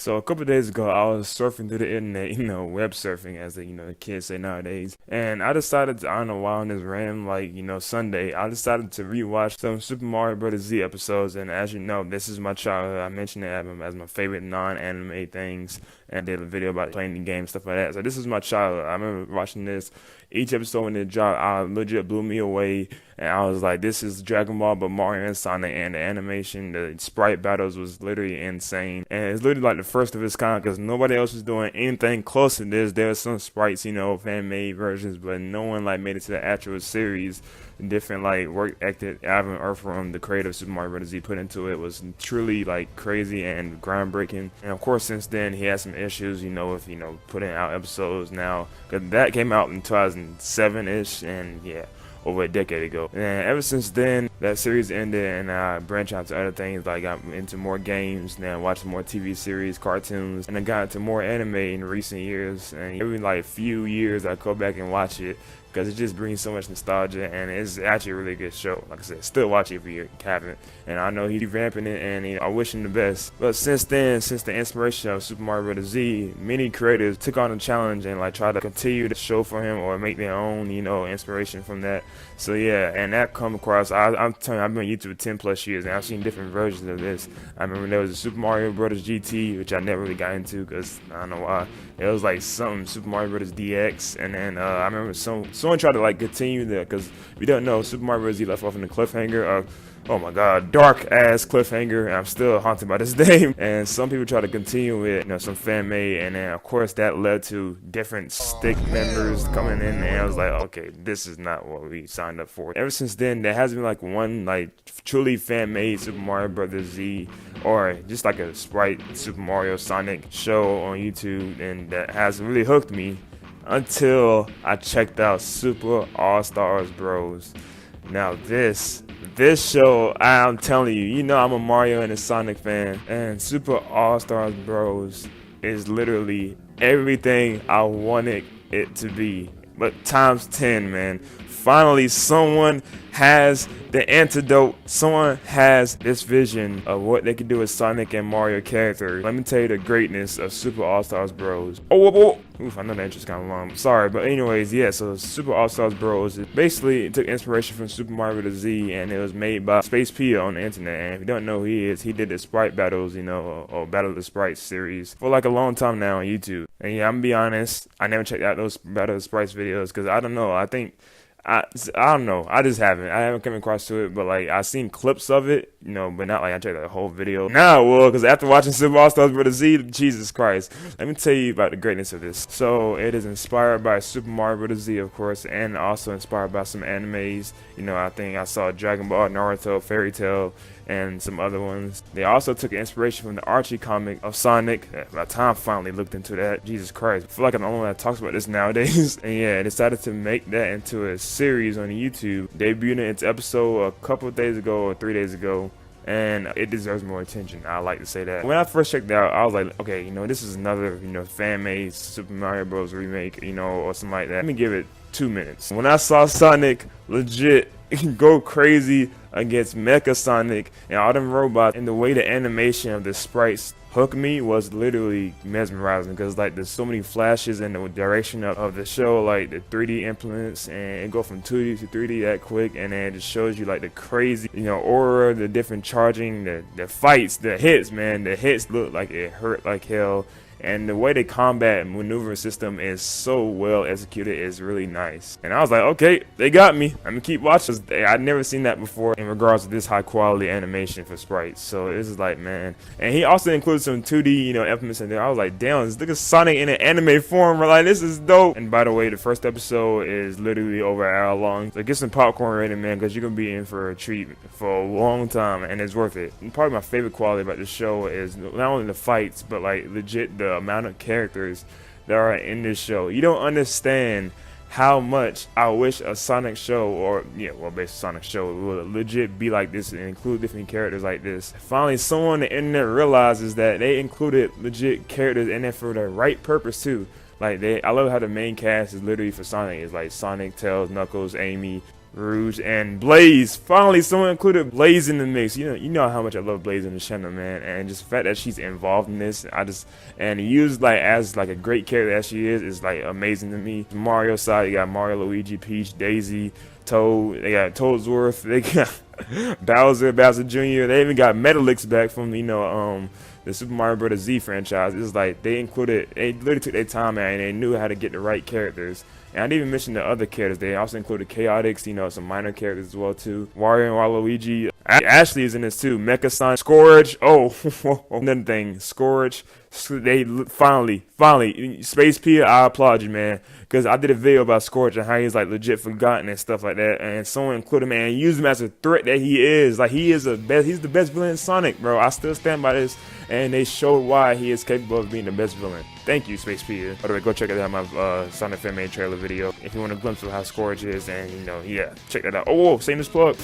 So a couple of days ago, I was surfing through the internet, web surfing, as the kids say nowadays. And I decided to, I don't know why on this random, Sunday, I decided to rewatch some Super Mario Bros. Z episodes. And as you know, this is my childhood. I mentioned it as my favorite non-anime things, and I did a video about playing the game, stuff like that. So this is my childhood. I remember watching this. Each episode when it dropped, I legit blew me away, and I was like, "This is Dragon Ball, but Mario and Sonic." And the animation, the sprite battles was literally insane, and it's literally like the first of its kind because nobody else was doing anything close to this. There were some sprites, fan-made versions, but no one like made it to the actual series. Different work ethic Alvin Earthworm, the creator of Super Mario Bros. Z, put into it was truly crazy and groundbreaking. And of course, since then he had some issues, with putting out episodes now, because that came out in 2007-ish, and yeah, over a decade ago. And ever since then, that series ended, and I branched out to other things. Like, got into more games, then watching more TV series, cartoons, and I got into more anime in recent years. And every few years, I go back and watch it, because it just brings so much nostalgia, and it's actually a really good show. Like I said, still watch it if you haven't. And I know he's revamping it, and I wish him the best. But since then, since the inspiration of Super Mario Bros. Z, many creators took on the challenge and try to continue the show for him or make their own, inspiration from that. So yeah, and that come across. I'm telling you, I've been on YouTube 10+ years, and I've seen different versions of this. I remember there was a Super Mario Bros. GT, which I never really got into because I don't know why. It was something Super Mario Bros. DX, and then I remember someone tried to continue that, because if you don't know, Super Mario Bros. Z left off in the cliffhanger. Oh my god, dark ass cliffhanger, and I'm still haunted by this name. And some people try to continue it, some fan made, and then of course that led to different stick members coming in, and I was like, okay, this is not what we signed up for. Ever since then, there hasn't been one truly fan made Super Mario Bros. Z, or just a sprite Super Mario Sonic show on YouTube, and that has really hooked me until I checked out Super All-Stars Bros. Now this show, I'm telling you, I'm a Mario and a Sonic fan, and Super All-Stars Bros is literally everything I wanted it to be, but times 10, man. Finally, someone has the antidote. Someone has this vision of what they can do with Sonic and Mario characters. Let me tell you the greatness of Super All-Stars Bros. Oof, I know that intro's kind of long. Sorry, but anyways, yeah, so Super All-Stars Bros, it took inspiration from Super Mario Bros. Z, and it was made by Space Pia on the internet. And if you don't know who he is, he did the sprite battles, or Battle of the Sprites series for a long time now on YouTube. And yeah, I'm gonna be honest, I never checked out those Battle of the Sprites videos, because I don't know, I don't know. I just haven't. I haven't come across to it, but I've seen clips of it, but not I checked out the whole video. Now I will, because after watching Super All Stars Bros. Z, Jesus Christ, let me tell you about the greatness of this. So it is inspired by Super Mario Bros. Z, of course, and also inspired by some animes. I think I saw Dragon Ball, Naruto, Fairy Tail, and some other ones. They also took inspiration from the Archie comic of Sonic. By the time I finally looked into that, Jesus Christ, I feel like I'm the only one that talks about this nowadays. And yeah, I decided to make that into a series on YouTube, debuting its episode a couple of days ago or 3 days ago, and it deserves more attention. I like to say that. When I first checked it out, I was like, okay, this is another, fan-made Super Mario Bros. Remake, or something like that. Let me give it 2 minutes. When I saw Sonic legit go crazy against Mecha Sonic and all them robots, and the way the animation of the sprites hooked me was literally mesmerizing, because there's so many flashes in the direction of the show, the 3D implements, and it go from 2D to 3D that quick, and then it just shows you the crazy aura, the different charging, the fights, the hits, man. The hits look like it hurt like hell. And the way the combat maneuver system is so well executed is really nice. And I was like, okay, they got me. I'm gonna keep watching. I'd never seen that before in regards to this high quality animation for sprites. So this is man. And he also included some 2D, implements in there. I was like, damn, look at Sonic in an anime form. This is dope. And by the way, the first episode is literally over an hour long. So get some popcorn ready, man, because you're gonna be in for a treat for a long time, and it's worth it. And probably my favorite quality about the show is not only the fights, but legit the amount of characters that are in this show. You don't understand how much I wish a Sonic show, or basically Sonic show, would legit be like this and include different characters like this. Finally, someone on the internet realizes that they included legit characters in there for the right purpose too. I love how the main cast is literally for Sonic. It's Sonic, Tails, Knuckles, Amy, Rouge, and Blaze. Finally, someone included Blaze in the mix. You know how much I love Blaze in the channel, man. And just the fact that she's involved in this, and used like as like a great character as she is like amazing to me. Mario side, you got Mario, Luigi, Peach, Daisy, Toad. They got Toadsworth. They got Bowser Jr. They even got Metalix back from the Super Mario Bros. Z franchise. It's like they literally took their time out and they knew how to get the right characters. And I didn't even mention the other characters. They also included Chaotix, some minor characters as well too. Wario and Waluigi. Ashley is in this too. Mecha Sonic, Scourge. Oh, another thing, Scourge. They finally, Space P, I applaud you, man, because I did a video about Scourge and how he's like legit forgotten and stuff like that, and someone included him and used him as a threat that he is. Like he's the best villain in Sonic, bro. I still stand by this, and they showed why he is capable of being the best villain. Thank you, Space P. By the way, go check out my Sonic Fan Made trailer video if you want a glimpse of how Scourge is, and yeah, check that out. Oh, shameless plug.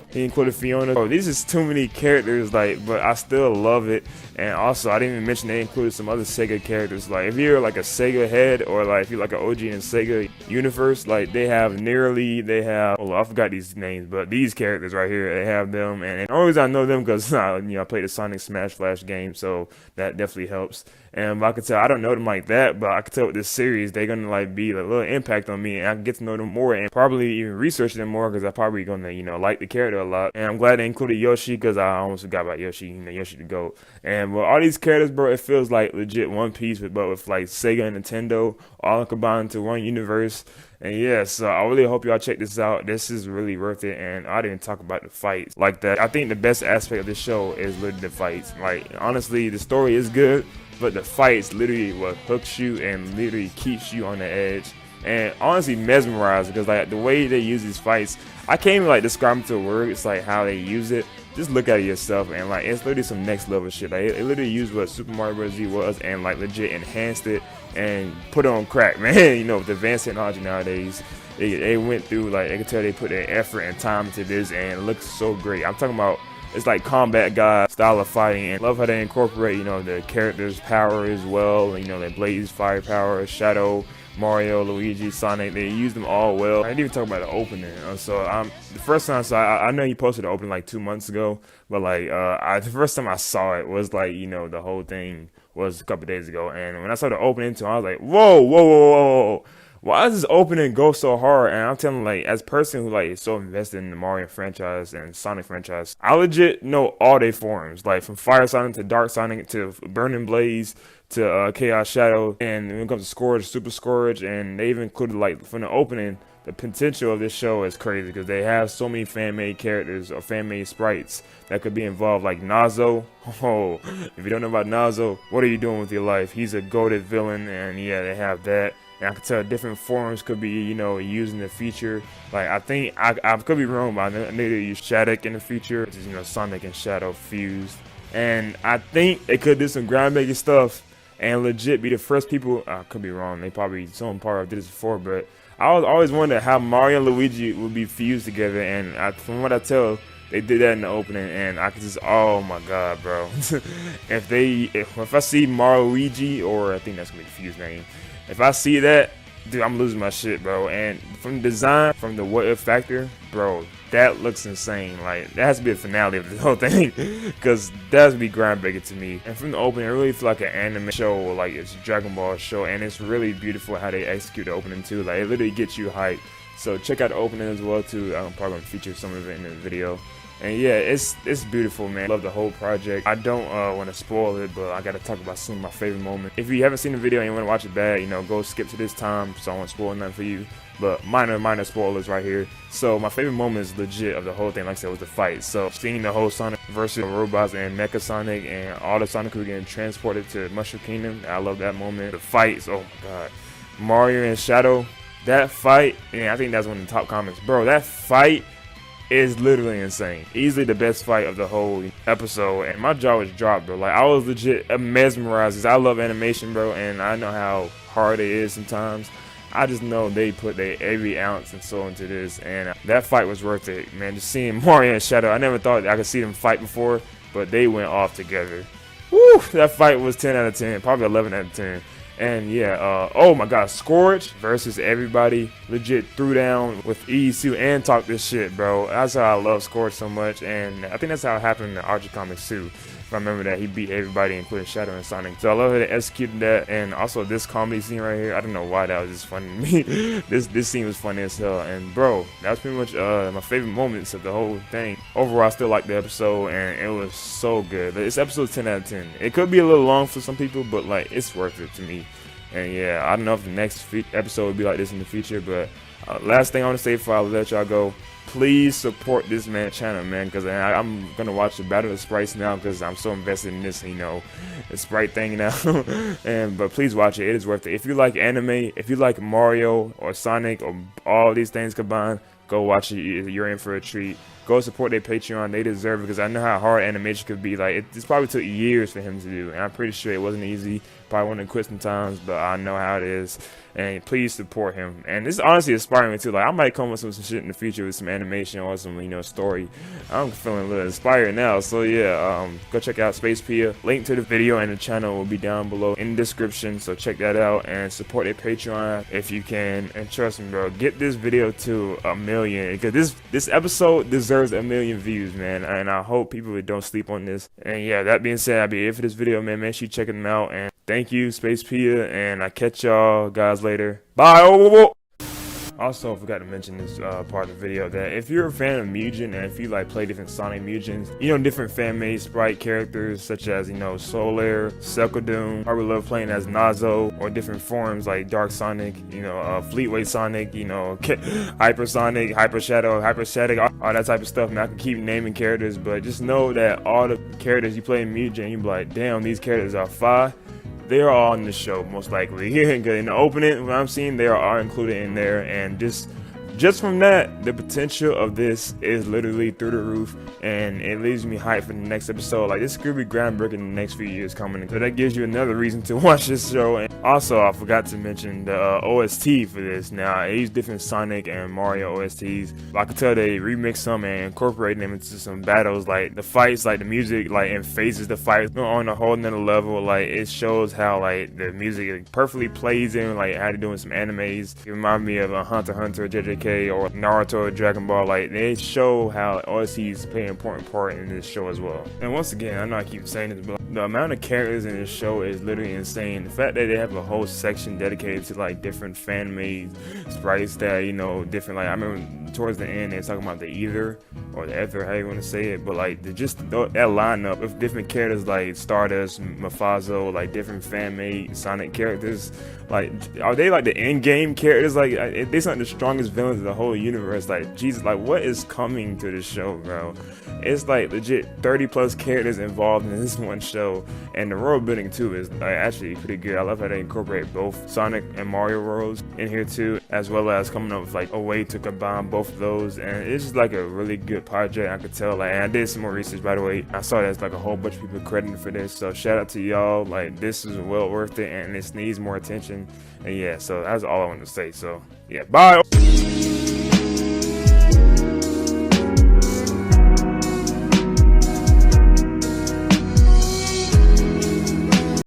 He included Fiona. Oh, these is too many characters, but I still love it. And also, I didn't even mention they included some other Sega characters. Like, if you're like a Sega head, or like if you're like an OG in Sega universe, like they have I forgot these names, but these characters right here, they have them. And the only reason I know them because I played the Sonic Smash Flash game, so that definitely helps. And I could tell I don't know them like that, but I could tell with this series they're gonna like be a little impact on me, and I can get to know them more and probably even research them more because I'm probably gonna like the character a lot. And I'm glad they included Yoshi because I almost forgot about Yoshi. Yoshi the GOAT. And with all these characters, bro, it feels like legit One Piece, but with like Sega and Nintendo all combined into one universe. And yeah, so I really hope y'all check this out. This is really worth it, and I didn't talk about the fights like that. I think the best aspect of this show is literally the fights. Like honestly, the story is good, but the fights literally what hooks you and literally keeps you on the edge. And honestly mesmerized because like the way they use these fights, I can't even like describe them to a word. It's like how they use it. Just look at it yourself, and like it's literally some next level shit. Like it literally used what Super Mario Bros. Z was and like legit enhanced it and put it on crack, man. With advanced technology nowadays, they went through, like they can tell they put their effort and time into this, and it looks so great. I'm talking about it's like combat guy style of fighting, and love how they incorporate the characters' power as well. They Blaze firepower, Shadow, Mario, Luigi, Sonic, they used them all well. I didn't even talk about the opening. The first time I know he posted the opening like 2 months ago, but like the first time I saw it was like the whole thing was a couple days ago, and when I saw the opening to him, I was like, whoa, why does this opening go so hard? And I'm telling like, as a person who like is so invested in the Mario franchise and Sonic franchise, I legit know all their forms, like from Fire Sonic to Dark Sonic to Burning Blaze to Chaos Shadow, and when it comes to Scourge, Super Scourge, and they even included like from the opening. The potential of this show is crazy because they have so many fan-made characters or fan-made sprites that could be involved, like Nazo. Oh, if you don't know about Nazo, what are you doing with your life? He's a goated villain, and yeah, they have that. And I could tell different forms could be, using the feature. Like, I think, I could be wrong, but I know they use Shattuck in the feature, which is, Sonic and Shadow fused. And I think they could do some groundbreaking stuff and legit be the first people, I could be wrong, they probably, some part of did this before, but I was always wondering how Mario and Luigi would be fused together, and from what I tell, they did that in the opening, and I could just, oh my god, bro. if I see Mario Luigi, or I think that's gonna be the fused name, if I see that, dude, I'm losing my shit, bro. And from the design, from the what if factor, bro, that looks insane. Like, that has to be the finale of the whole thing, because that has to be groundbreaking to me. And from the opening, it really feels like an anime show, like it's a Dragon Ball show, and it's really beautiful how they execute the opening too. Like, it literally gets you hyped. So check out the opening as well too. I'm probably gonna feature some of it in the video. And yeah, it's beautiful, man. Love the whole project. I don't want to spoil it, but I gotta talk about some of my favorite moments. If you haven't seen the video and you want to watch it bad, go skip to this time, so I won't spoil nothing for you. But minor spoilers right here. So my favorite moment is legit of the whole thing, like I said, was the fight. So seeing the whole Sonic versus robots and Mecha Sonic and all the Sonic who were getting transported to Mushroom Kingdom, I love that moment. The fights, oh my god. Mario and Shadow, that fight, and I think that's one of the top comments. Bro, that fight is literally insane. Easily the best fight of the whole episode, and my jaw was dropped, bro. Like, I was legit mesmerized because I love animation, bro, and I know how hard it is sometimes. I just know they put their every ounce and soul into this, and that fight was worth it, man. Just seeing Mario and Shadow, I never thought I could see them fight before, but they went off together. Woo! That fight was 10 out of 10, probably 11 out of 10. And yeah, oh my god, Scourge versus everybody legit threw down with EEC and talked this shit, bro. That's how I love Scourge so much, and I think that's how it happened in the Archie comics too. If I remember that, he beat everybody including Shadow and Sonic. So I love how they executed that, and also this comedy scene right here. I don't know why that was just funny to me. This scene was funny as hell, and bro, that was pretty much my favorite moments of the whole thing. Overall, I still like the episode, and it was so good. This episode 10 out of 10. It could be a little long for some people, but like it's worth it to me. And yeah, I don't know if the next episode will be like this in the future, but last thing I want to say before I let y'all go, please support this man's channel, man, because I'm gonna watch the Battle of the Sprites now because I'm so invested in this, you know, the Sprite thing now. But please watch it. It is worth it. If you like anime, if you like Mario or Sonic or all these things combined, go watch it. You're in for a treat. Go support their Patreon. They deserve it because I know how hard animation could be. Like this probably took years for him to do, and I'm pretty sure it wasn't easy. Probably wanted to quit sometimes, but I know how it is. And please support him. And this is honestly inspiring me too. Like I might come with some shit in the future with some animation or some, you know, story. I'm feeling a little inspired now. So yeah, go check out Space Pia. Link to the video and the channel will be down below in the description. So check that out and support their Patreon if you can. And trust me, bro, get this video to 1 million because this episode deserves 1 million views, man. And I hope people don't sleep on this. And yeah, that being said, I'll be it for this video, man. Make sure you check them out. And thank you, Space Pia, and I catch y'all guys later. Bye. Also, I forgot to mention this part of the video that if you're a fan of Mugen and if you like play different Sonic Mugens, you know, different fan-made sprite characters such as, you know, Solaire, Selkadoon, probably love playing as Nazo, or different forms like Dark Sonic, you know, Fleetway Sonic, you know, Hyper Sonic, Hyper Shadow, Hyper Static, all that type of stuff. Man, I can keep naming characters, but just know that all the characters you play in Mugen, you be like, damn, these characters are fire. They are all in the show, most likely. In the opening, what I'm seeing, they are included in there, and just from that, the potential of this is literally through the roof, and it leaves me hyped for the next episode. Like, this could be groundbreaking in the next few years coming, so that gives you another reason to watch this show. And also, I forgot to mention the OST for this. Now, I use different Sonic and Mario OSTs. I could tell they remix some and incorporate them into some battles, like the fights, like the music, like and phases the fight on a whole nother level. Like, it shows how like the music perfectly plays in, like how they're doing some animes. It reminds me of Hunter x Hunter, JJK, or Naruto or Dragon Ball. Like they show how OSTs play an important part in this show as well. And once again, I know I keep saying this, but the amount of characters in this show is literally insane. The fact that they have a whole section dedicated to like different fan-made sprites that, you know, different, like I remember towards the end they're talking about the Ether or the Ether, how you want to say it, but like that lineup of different characters like Stardust, Mafazo, like different fan-made Sonic characters. Like, are they like the in-game characters? Like, they like the strongest villains of the whole universe. Like, Jesus, like what is coming to this show, bro? It's like legit 30 plus characters involved in this one show, and the world building too is like actually pretty good. I love how they incorporate both Sonic and Mario worlds in here too, as well as coming up with like a way to combine both of those. And it's just like a really good project. I could tell. Like, and I did some more research, by the way. I saw there's like a whole bunch of people credited for this, so shout out to y'all. Like, this is well worth it, and this needs more attention. And yeah, so that's all I want to say. So yeah, bye.